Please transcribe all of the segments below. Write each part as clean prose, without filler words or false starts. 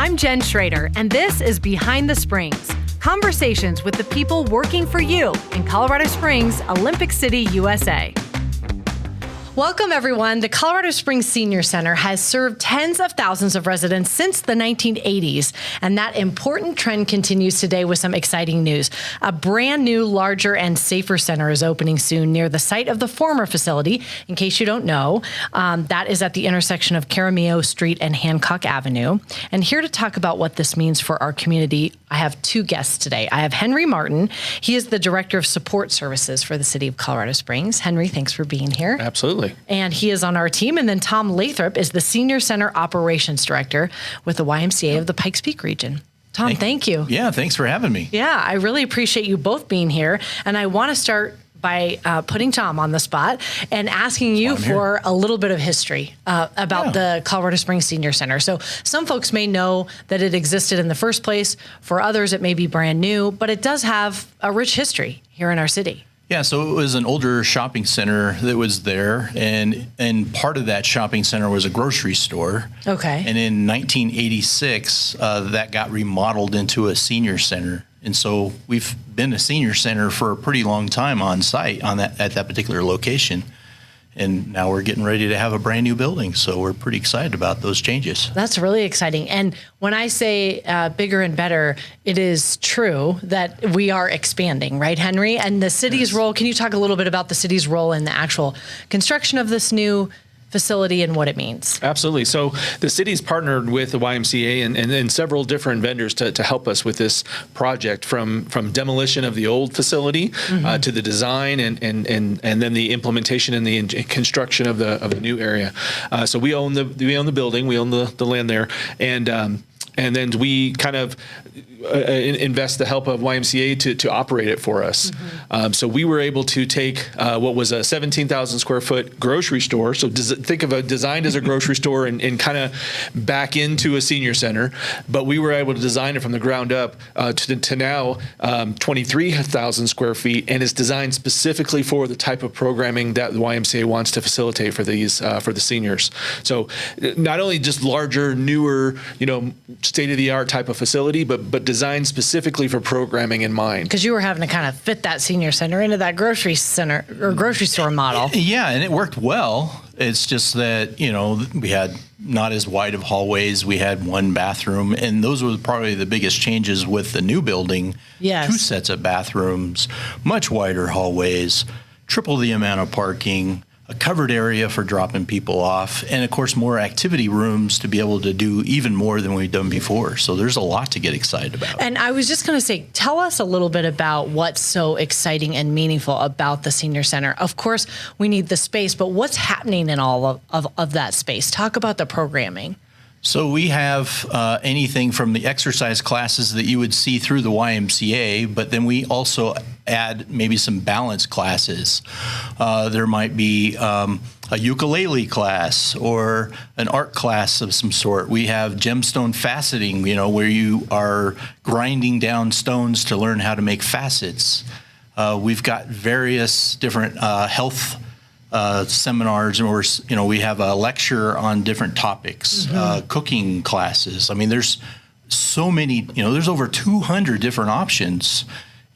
I'm Jen Schrader, and this is Behind the Springs, conversations with the people working for you in Colorado Springs, Olympic City, USA. Welcome, everyone. The Colorado Springs Senior Center has served tens of thousands of residents since the 1980s, and that important trend continues today with some exciting news. A brand new, larger, and safer center is opening soon near the site of the former facility. In case you don't know, that is at the intersection of Caramillo Street and Hancock Avenue. And here to talk about what this means for our community, I have two guests today. I have Henry Martin. He is the Director of Support Services for the City of Colorado Springs. Henry, thanks for being here. Absolutely. And he is on our team. And then Tom Lathrop is the Senior Center Operations Director with the YMCA of the Pikes Peak region. Tom, thank you. Yeah, thanks for having me. Yeah, I really appreciate you both being here. And I want to start by putting Tom on the spot and asking you for a little bit of history about the Colorado Springs Senior Center. So some folks may know that it existed in the first place. For others, it may be brand new, but it does have a rich history here in our city. Yeah, so it was an older shopping center that was there, and part of that shopping center was a grocery store. Okay. And in 1986, that got remodeled into a senior center. And so we've been a senior center for a pretty long time on site at that particular location. And now we're getting ready to have a brand new building. So we're pretty excited about those changes. That's really exciting. And when I say bigger and better, it is true that we are expanding, right, Henry? And the city's role, can you talk a little bit about the city's role in the actual construction of this new facility and what it means? Absolutely. So the city's partnered with the YMCA and several different vendors to help us with this project, from demolition of the old facility to the design and then the implementation and the construction of the new area. So we own the building, we own the land there, and then we kind of invest the help of YMCA to operate it for us. So we were able to take what was a 17,000 square foot grocery store. So think of it designed as a grocery store and kind of back into a senior center. But we were able to design it from the ground up to now 23,000 square feet. And it's designed specifically for the type of programming that the YMCA wants to facilitate for the seniors. So not only just larger, newer, state-of-the-art type of facility, but designed specifically for programming in mind. Because you were having to kind of fit that senior center into that grocery center or grocery store model. Yeah, and it worked well. It's just that, we had not as wide of hallways. We had one bathroom, and those were probably the biggest changes with the new building. Yes. 2 sets of bathrooms, much wider hallways, triple the amount of parking, a covered area for dropping people off, and of course more activity rooms to be able to do even more than we've done before. So there's a lot to get excited about. And I was just going to say, tell us a little bit about what's so exciting and meaningful about the Senior Center. Of course, we need the space, but what's happening in all of that space? Talk about the programming. So we have anything from the exercise classes that you would see through the YMCA, but then we also add maybe some balance classes. There might be a ukulele class or an art class of some sort. We have gemstone faceting, where you are grinding down stones to learn how to make facets. We've got various different health seminars, or we have a lecture on different topics, cooking classes. I mean, there's so many, there's over 200 different options,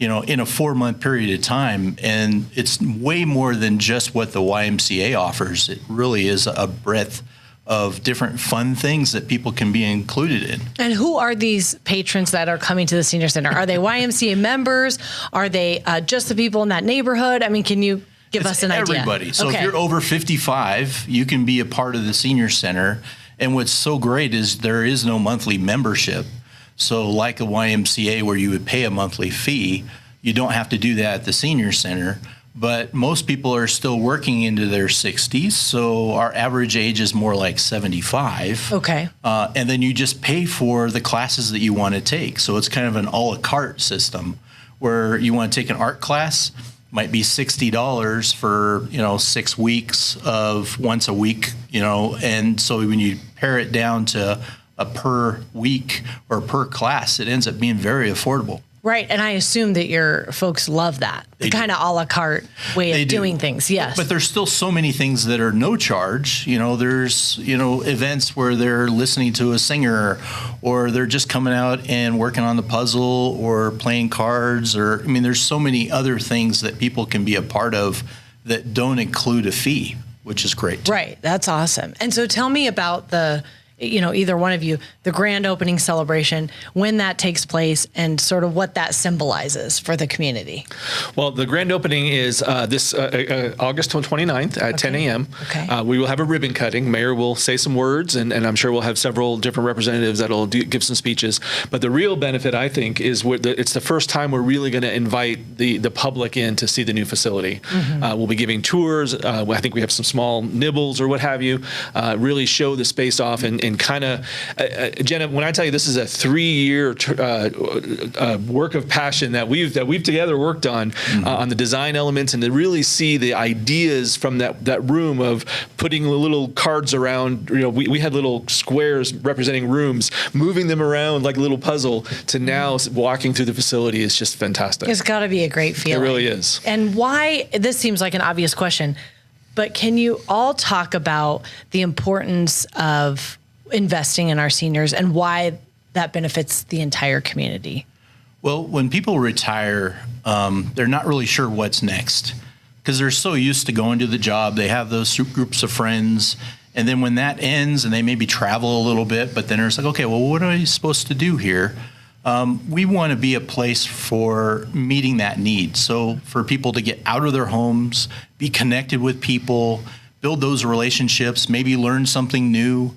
in a 4-month period of time, and it's way more than just what the YMCA offers. It really is a breadth of different fun things that people can be included in. And who are these patrons that are coming to the Senior Center? Are they YMCA members? Are they just the people in that neighborhood? I mean, can you give us an idea? Everybody. So if you're over 55, you can be a part of the Senior Center. And what's so great is there is no monthly membership. So like a YMCA where you would pay a monthly fee, you don't have to do that at the Senior Center. But most people are still working into their 60s, so our average age is more like 75. Okay. And then you just pay for the classes that you want to take. So it's kind of an a la carte system where you want to take an art class, might be $60 for, 6 weeks of once a week, and so when you pare it down to a per week or per class, it ends up being very affordable. Right. And I assume that your folks love that. The kind of a la carte way of doing things. Yes. But there's still so many things that are no charge. There's, events where they're listening to a singer, or they're just coming out and working on the puzzle or playing cards, there's so many other things that people can be a part of that don't include a fee, which is great. Right. That's awesome. And so tell me about either one of you, the grand opening celebration, when that takes place and sort of what that symbolizes for the community. Well, the grand opening is this August 29th at 10 a.m. Okay. We will have a ribbon cutting. Mayor will say some words, and I'm sure we'll have several different representatives that will give some speeches. But the real benefit, I think, is it's the first time we're really going to invite the public in to see the new facility. Mm-hmm. We'll be giving tours. I think we have some small nibbles or what have you, really show the space off and kind of, Jenna, when I tell you this is a 3-year work of passion that we've together worked on the design elements, and to really see the ideas from that room of putting little cards around. We had little squares representing rooms, moving them around like a little puzzle, to now walking through the facility is just fantastic. It's got to be a great feeling. It really is. And why, this seems like an obvious question, but can you all talk about the importance of investing in our seniors and why that benefits the entire community? Well, when people retire, they're not really sure what's next because they're so used to going to the job. They have those groups of friends. And then when that ends and they maybe travel a little bit, but then it's like, okay, well, what are you supposed to do here? We want to be a place for meeting that need. So for people to get out of their homes, be connected with people, build those relationships, maybe learn something new.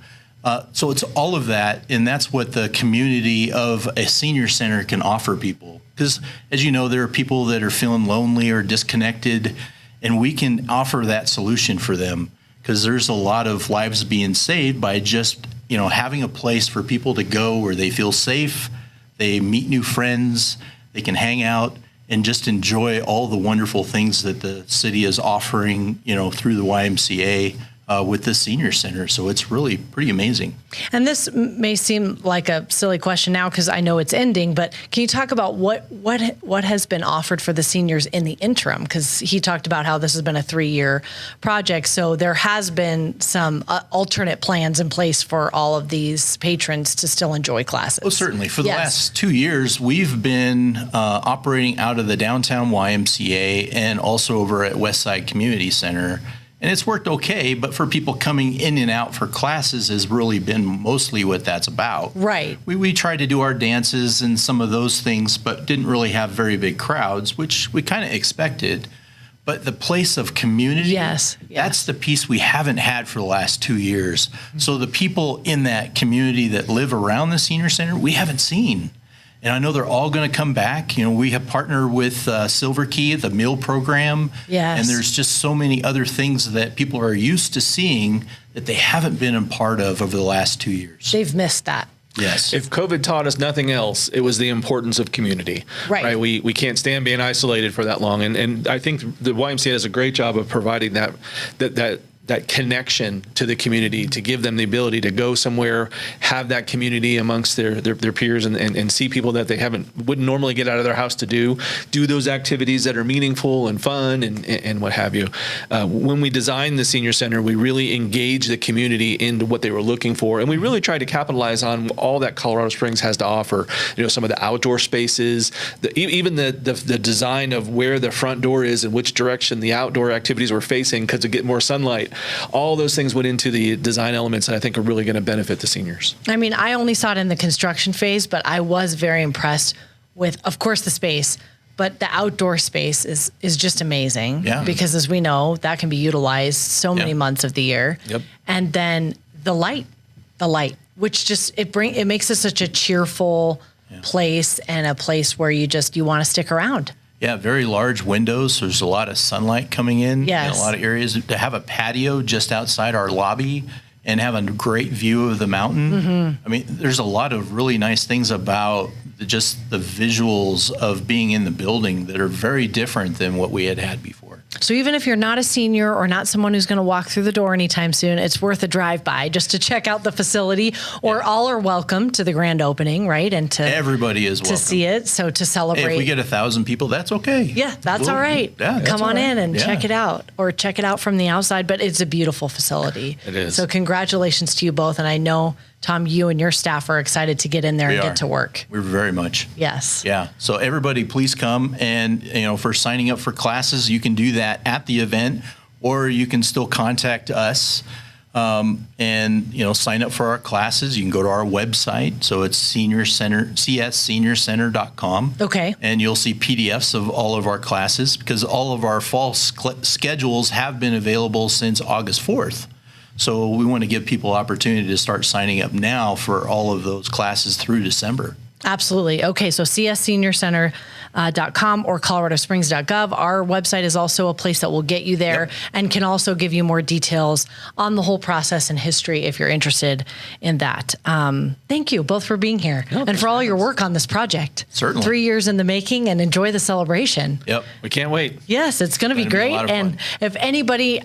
So it's all of that, and that's what the community of a senior center can offer people. Because, as you know, there are people that are feeling lonely or disconnected, and we can offer that solution for them. Because there's a lot of lives being saved by just, having a place for people to go where they feel safe, they meet new friends, they can hang out, and just enjoy all the wonderful things that the city is offering, through the YMCA. With the senior center. So it's really pretty amazing. And this may seem like a silly question now because I know it's ending, but can you talk about what has been offered for the seniors in the interim? Because he talked about how this has been a 3-year project. So there has been some alternate plans in place for all of these patrons to still enjoy classes. Oh, certainly. For the last 2 years, we've been operating out of the downtown YMCA and also over at Westside Community Center. And it's worked okay, but for people coming in and out for classes has really been mostly what that's about. Right. We tried to do our dances and some of those things, but didn't really have very big crowds, which we kind of expected. But the place of community, that's the piece we haven't had for the last 2 years. Mm-hmm. So the people in that community that live around the senior center, we haven't seen. And I know they're all going to come back. We have partnered with Silver Key, the meal program. Yes. And there's just so many other things that people are used to seeing that they haven't been a part of over the last 2 years. They've missed that. Yes. If COVID taught us nothing else, it was the importance of community. Right. We can't stand being isolated for that long. And I think the YMCA does a great job of providing that connection to the community, to give them the ability to go somewhere, have that community amongst their peers and see people that they wouldn't normally get out of their house to do those activities that are meaningful and fun and what have you. When we designed the senior center, we really engaged the community into what they were looking for, and we really tried to capitalize on all that Colorado Springs has to offer. Some of the outdoor spaces, even the design of where the front door is and which direction the outdoor activities were facing because to get more sunlight. All those things went into the design elements that I think are really going to benefit the seniors. I mean, I only saw it in the construction phase, but I was very impressed with, of course, the space, but the outdoor space is just amazing. Yeah. Because as we know, that can be utilized so many months of the year. Yep. And then the light, which just, it makes it such a cheerful place and a place where you want to stick around. Yeah, very large windows. So there's a lot of sunlight coming in. Yes. In a lot of areas. To have a patio just outside our lobby and have a great view of the mountain. Mm-hmm. I mean, there's a lot of really nice things about just the visuals of being in the building that are very different than what we had before. So even if you're not a senior or not someone who's going to walk through the door anytime soon, it's worth a drive-by just to check out the facility, or all are welcome to the grand opening, right? And to everybody is welcome to see it. So to celebrate. Hey, if we get 1,000 people, that's okay. Yeah, that's all right. Yeah, come on in and Yeah. check it out, or check it out from the outside. But it's a beautiful facility. It is. So congratulations to you both. And I know, Tom, you and your staff are excited to get in there and get to work. We're very much. Yes. Yeah. So everybody, please come. And, for signing up for classes, you can do that at the event, or you can still contact us and, sign up for our classes. You can go to our website. So it's csseniorcenter.com. Okay. And you'll see PDFs of all of our classes, because all of our fall schedules have been available since August 4th. So we want to give people opportunity to start signing up now for all of those classes through December. Absolutely. Okay, so csseniorcenter.com or coloradosprings.gov. Our website is also a place that will get you there and can also give you more details on the whole process and history if you're interested in that. Thank you both for being here and for all your work on this project. Certainly. 3 years in the making, and enjoy the celebration. Yep. We can't wait. Yes, it's going to be great. A lot of And fun. if anybody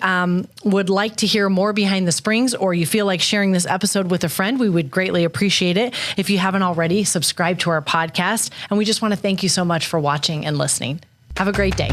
would like to hear more Behind the Springs, or you feel like sharing this episode with a friend, we would greatly appreciate it. If you haven't already, subscribe to our podcast. And we just want to thank you so much for watching and listening. Have a great day.